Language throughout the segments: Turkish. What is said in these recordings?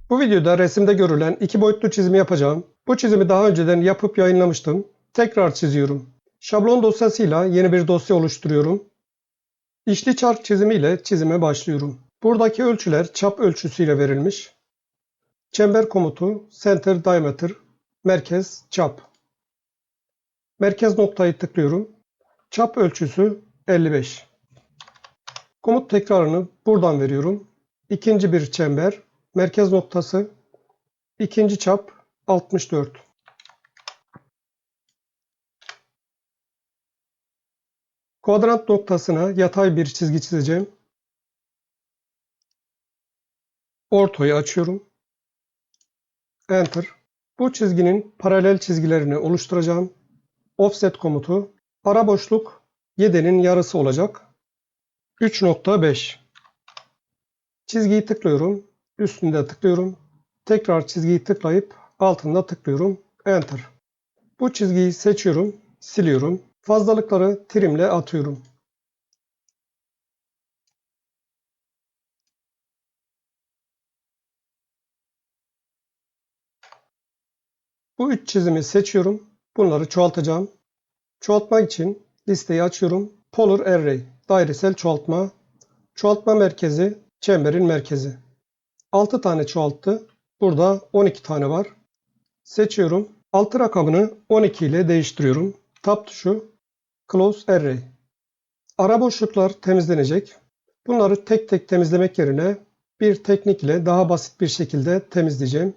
Bu videoda resimde görülen iki boyutlu çizimi yapacağım. Bu çizimi daha önceden yapıp yayınlamıştım. Tekrar çiziyorum. Şablon dosyasıyla yeni bir dosya oluşturuyorum. İçli çark çizimiyle çizime başlıyorum. Buradaki ölçüler çap ölçüsüyle verilmiş. Çember komutu center diameter, merkez çap. Merkez noktayı tıklıyorum. Çap ölçüsü 55. Komut tekrarını buradan veriyorum. İkinci bir çember, merkez noktası, ikinci çap 64. Kuadrant noktasına yatay bir çizgi çizeceğim. Ortoyu açıyorum. Enter. Bu çizginin paralel çizgilerini oluşturacağım. Offset komutu. Ara boşluk 7'nin yarısı olacak. 3.5. Çizgiyi tıklıyorum. Üstünde tıklıyorum. Tekrar çizgiyi tıklayıp altında tıklıyorum. Enter. Bu çizgiyi seçiyorum. Siliyorum. Fazlalıkları trimle atıyorum. Bu üç çizimi seçiyorum. Bunları çoğaltacağım. Çoğaltmak için listeyi açıyorum. Polar Array, dairesel çoğaltma. Çoğaltma merkezi, çemberin merkezi. 6 tane çoğalttı. Burada 12 tane var. Seçiyorum. 6 rakamını 12 ile değiştiriyorum. Tab tuşu, Close Array. Ara boşluklar temizlenecek. Bunları tek tek temizlemek yerine bir teknik ile daha basit bir şekilde temizleyeceğim.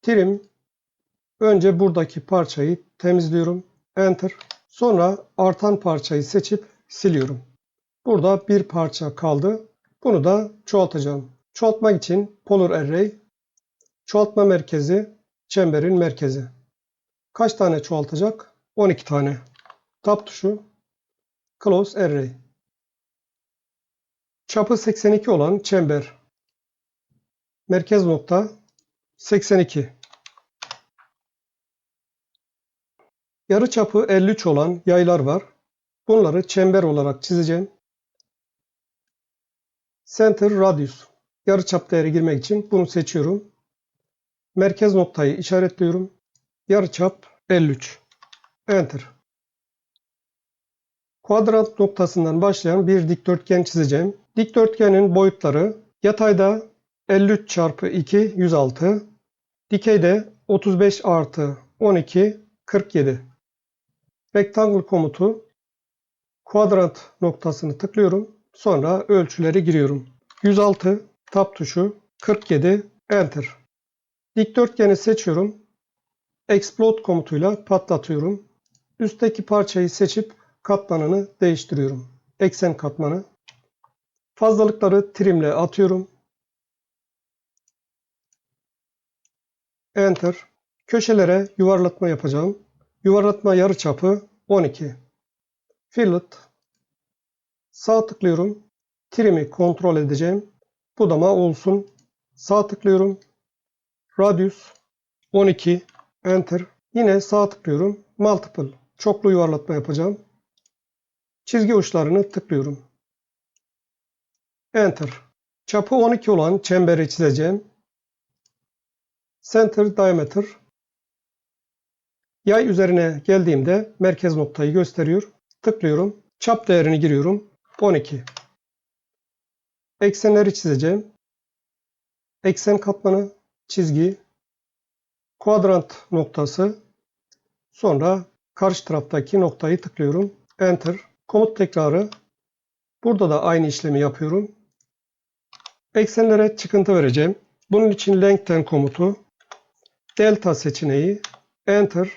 Trim. Önce buradaki parçayı temizliyorum. Enter. Sonra artan parçayı seçip siliyorum. Burada bir parça kaldı. Bunu da çoğaltacağım. Çoğaltmak için Polar Array, çoğaltma merkezi, çemberin merkezi. Kaç tane çoğaltacak? 12 tane. Tab tuşu, Close Array. Çapı 82 olan çember. Merkez nokta 82. Yarıçapı 53 olan yaylar var. Bunları çember olarak çizeceğim. Center Radius. Yarıçap değeri girmek için bunu seçiyorum. Merkez noktayı işaretliyorum. Yarıçap 53. Enter. Kuadrant noktasından başlayan bir dikdörtgen çizeceğim. Dikdörtgenin boyutları yatayda 53 çarpı 2 106. Dikeyde 35 artı 12 47. Rectangle komutu kuadrant noktasını tıklıyorum. Sonra ölçüleri giriyorum. 106 tab tuşu 47 enter. Dikdörtgeni seçiyorum. Explode komutuyla patlatıyorum. Üstteki parçayı seçip katmanını değiştiriyorum. Eksen katmanı. Fazlalıkları trimle atıyorum. Enter. Köşelere yuvarlatma yapacağım. Yuvarlatma yarıçapı 12. Fillet. Sağ tıklıyorum. Trim'i kontrol edeceğim. Budama olsun. Sağ tıklıyorum. Radius 12. Enter. Yine sağ tıklıyorum. Multiple. Çoklu yuvarlatma yapacağım. Çizgi uçlarını tıklıyorum. Enter. Çapı 12 olan çemberi çizeceğim. Center Diameter. Yay üzerine geldiğimde merkez noktayı gösteriyor. Tıklıyorum. Çap değerini giriyorum. 12. Eksenleri çizeceğim. Eksen katmanı, çizgi, kuadrant noktası. Sonra karşı taraftaki noktayı tıklıyorum. Enter. Komut tekrarı. Burada da aynı işlemi yapıyorum. Eksenlere çıkıntı vereceğim. Bunun için lengthen komutu. Delta seçeneği. Enter.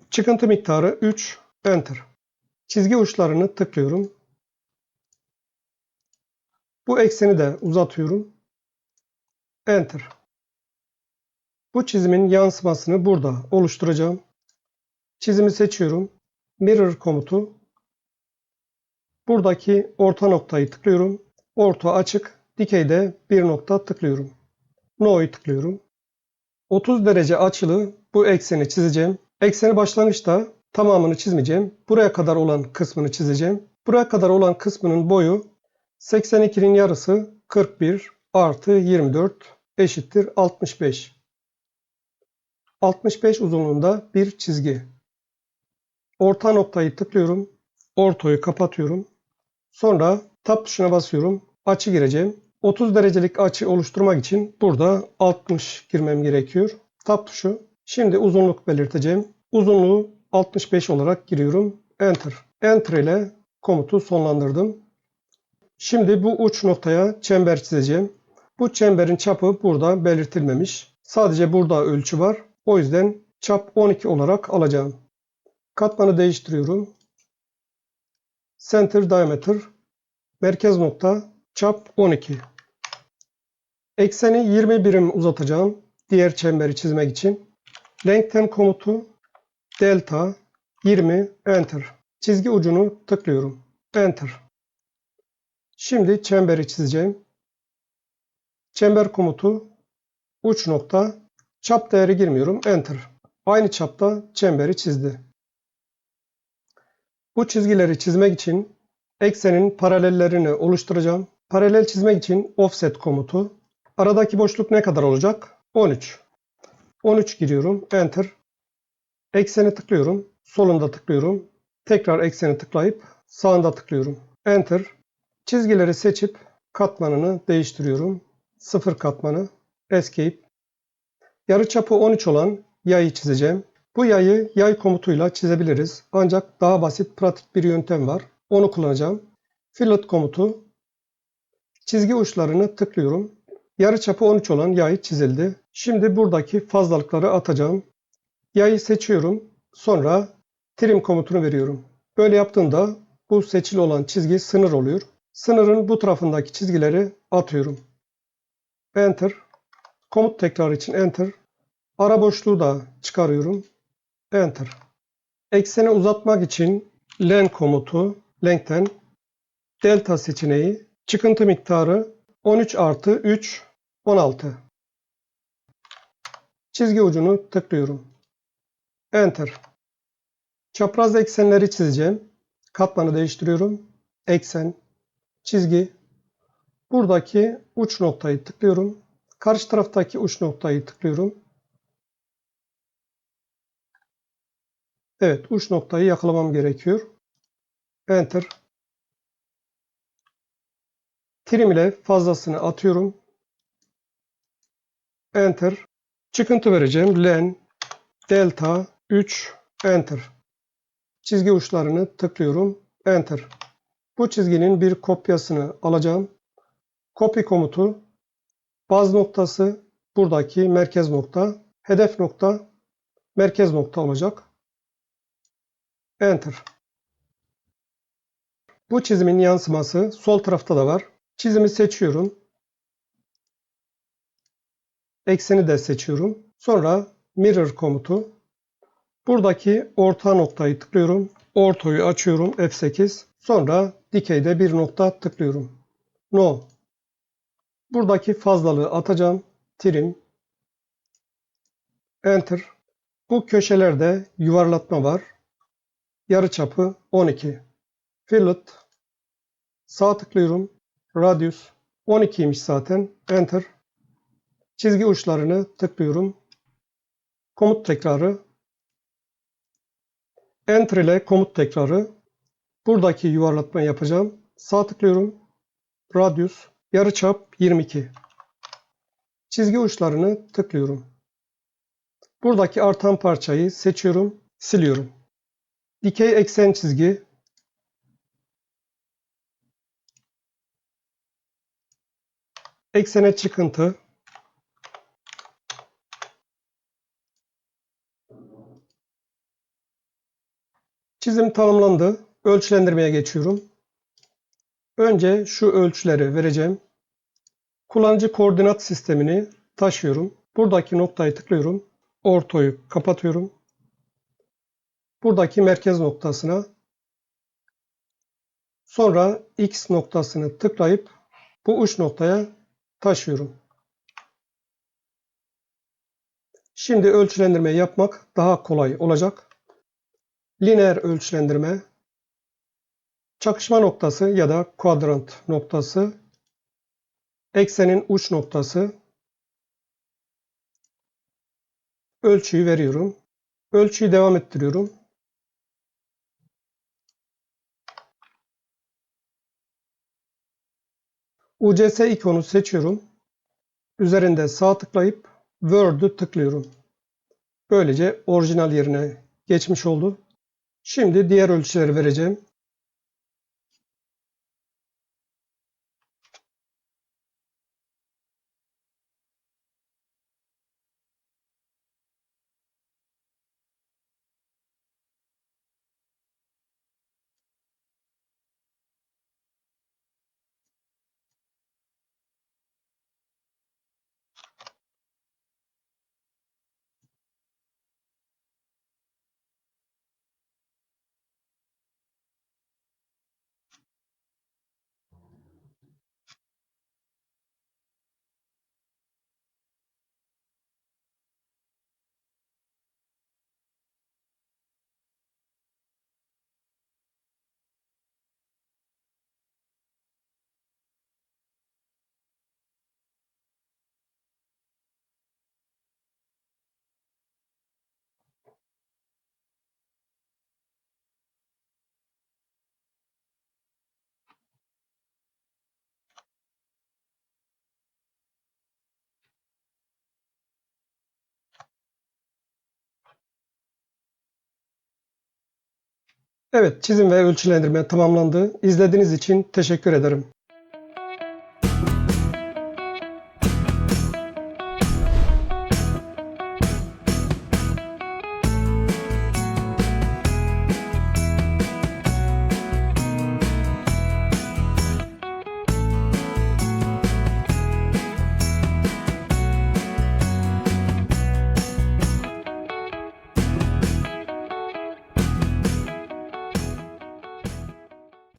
Çıkıntı miktarı 3. Enter. Çizgi uçlarını tıklıyorum. Bu ekseni de uzatıyorum. Enter. Bu çizimin yansımasını burada oluşturacağım. Çizimi seçiyorum. Mirror komutu. Buradaki orta noktayı tıklıyorum. Orta açık. Dikeyde bir nokta tıklıyorum. No'yu tıklıyorum. 30 derece açılı bu ekseni çizeceğim. Ekseni başlangıçta tamamını çizmeyeceğim. Buraya kadar olan kısmını çizeceğim. Buraya kadar olan kısmının boyu 82'nin yarısı 41 artı 24. eşittir 65. 65 uzunluğunda bir çizgi. Orta noktayı tıklıyorum. Ortoyu kapatıyorum. Sonra Tab tuşuna basıyorum. Açı gireceğim. 30 derecelik açı oluşturmak için burada 60 girmem gerekiyor. Tab tuşu. Şimdi uzunluk belirteceğim. Uzunluğu 65 olarak giriyorum. Enter. Enter ile komutu sonlandırdım. Şimdi bu uç noktaya çember çizeceğim. Bu çemberin çapı burada belirtilmemiş. Sadece burada ölçü var. O yüzden çap 12 olarak alacağım. Katmanı değiştiriyorum. Center diameter. Merkez nokta. Çap 12. Ekseni 20 birim uzatacağım. Diğer çemberi çizmek için. Lengthen komutu. Delta 20. Enter. Çizgi ucunu tıklıyorum. Enter. Şimdi çemberi çizeceğim. Çember komutu. Uç nokta. Çap değeri girmiyorum. Enter. Aynı çapta çemberi çizdi. Bu çizgileri çizmek için eksenin paralellerini oluşturacağım. Paralel çizmek için offset komutu. Aradaki boşluk ne kadar olacak? 13. 13 giriyorum. Enter. Ekseni tıklıyorum. Solunda tıklıyorum. Tekrar ekseni tıklayıp sağında tıklıyorum. Enter. Çizgileri seçip katmanını değiştiriyorum. 0 katmanı. Escape. Yarıçapı 13 olan yayı çizeceğim. Bu yayı yay komutuyla çizebiliriz. Ancak daha basit, pratik bir yöntem var. Onu kullanacağım. Fillet komutu. Çizgi uçlarını tıklıyorum. Yarıçapı 13 olan yay çizildi. Şimdi buradaki fazlalıkları atacağım. Yayı seçiyorum. Sonra trim komutunu veriyorum. Böyle yaptığımda bu seçili olan çizgi sınır oluyor. Sınırın bu tarafındaki çizgileri atıyorum. Enter. Komut tekrarı için Enter. Ara boşluğu da çıkarıyorum. Enter. Ekseni uzatmak için len komutu, lengthen, delta seçeneği, çıkıntı miktarı 13 artı 3, 16. Çizgi ucunu tıklıyorum. Enter. Çapraz eksenleri çizeceğim. Katmanı değiştiriyorum. Eksen, çizgi. Buradaki uç noktayı tıklıyorum. Karşı taraftaki uç noktayı tıklıyorum. Evet, uç noktayı yakalamam gerekiyor. Enter. Trim ile fazlasını atıyorum. Enter. Çıkıntı vereceğim. Len, delta, 3, Enter. Çizgi uçlarını tıklıyorum. Enter. Bu çizginin bir kopyasını alacağım. Copy komutu. Baz noktası buradaki merkez nokta. Hedef nokta merkez nokta olacak. Enter. Bu çizimin yansıması sol tarafta da var. Çizimi seçiyorum. Ekseni de seçiyorum. Sonra mirror komutu. Buradaki orta noktayı tıklıyorum. Ortoyu açıyorum. F8. Sonra dikeyde bir nokta tıklıyorum. No. Buradaki fazlalığı atacağım. Trim. Enter. Bu köşelerde yuvarlatma var. Yarıçapı 12. Fillet. Sağ tıklıyorum. Radius 12'ymiş zaten. Enter. Çizgi uçlarını tıklıyorum. Komut tekrarı. Enter ile komut tekrarı. Buradaki yuvarlatmayı yapacağım. Sağ tıklıyorum. Radius. Yarıçap 22. Çizgi uçlarını tıklıyorum. Buradaki artan parçayı seçiyorum. Siliyorum. Dikey eksen çizgi. Eksene çıkıntı. Çizim tamamlandı. Ölçülendirmeye geçiyorum. Önce şu ölçüleri vereceğim. Kullanıcı koordinat sistemini taşıyorum. Buradaki noktayı tıklıyorum. Ortoyu kapatıyorum. Buradaki merkez noktasına. Sonra X noktasını tıklayıp bu uç noktaya taşıyorum. Şimdi ölçülendirme yapmak daha kolay olacak. Lineer ölçülendirme, çakışma noktası ya da quadrant noktası, eksenin uç noktası, Ölçüyü veriyorum. Ölçüyü devam ettiriyorum. UCS ikonu seçiyorum. Üzerinde sağ tıklayıp Word'ü tıklıyorum. Böylece orijinal yerine geçmiş oldu. Şimdi diğer ölçüleri vereceğim. Evet, çizim ve ölçülendirme tamamlandı. İzlediğiniz için teşekkür ederim.